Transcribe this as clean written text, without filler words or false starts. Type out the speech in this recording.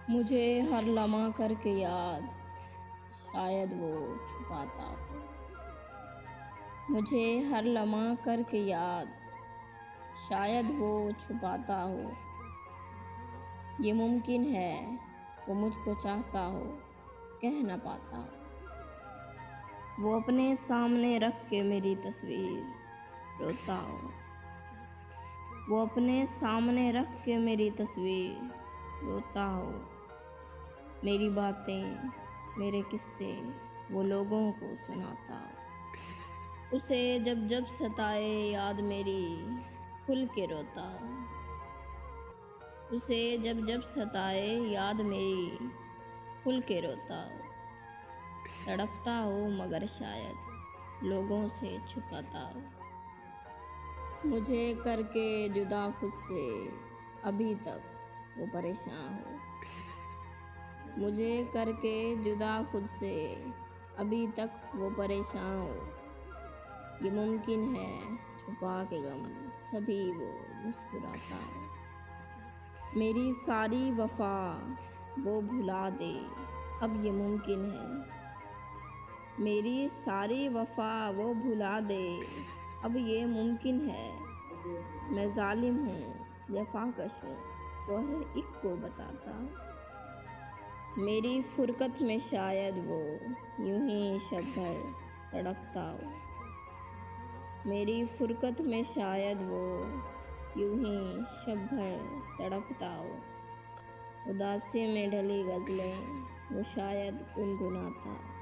मुझे हर लम्हा करके याद, शायद वो छुपाता हो। मुझे हर लम्हा करके याद, शायद वो छुपाता हो। ये मुमकिन है वो मुझको चाहता हो, कह न पाता हो। वो अपने सामने रख के मेरी तस्वीर रोता हो। वो अपने सामने रख के मेरी तस्वीर रोता हो। मेरी बातें, मेरे किस्से वो लोगों को सुनाता हो। उसे जब जब सताए याद मेरी, खुल के रोता हो। उसे जब जब सताए याद मेरी, खुल के रोता हो। तड़पता हो मगर शायद लोगों से छुपाता हो। मुझे करके जुदा खुद से अभी तक वो परेशान हो। मुझे करके जुदा खुद से अभी तक वो परेशान हो। ये मुमकिन है छुपा के गम सभी वो मुस्कुराता हो। मेरी सारी वफा वो भुला दे, अब ये मुमकिन है। मेरी सारी वफा वो भुला दे, अब ये मुमकिन है। मैं जालिम हूँ, जफाकश हूँ, वो हर एक को बताता। मेरी फुरकत में शायद वो यूं ही शब भर तड़पता हो। मेरी फुरकत में शायद वो यूं ही शब भर तड़पता हो। उदासी में ढली गज़लें वो शायद गुनगुनाता।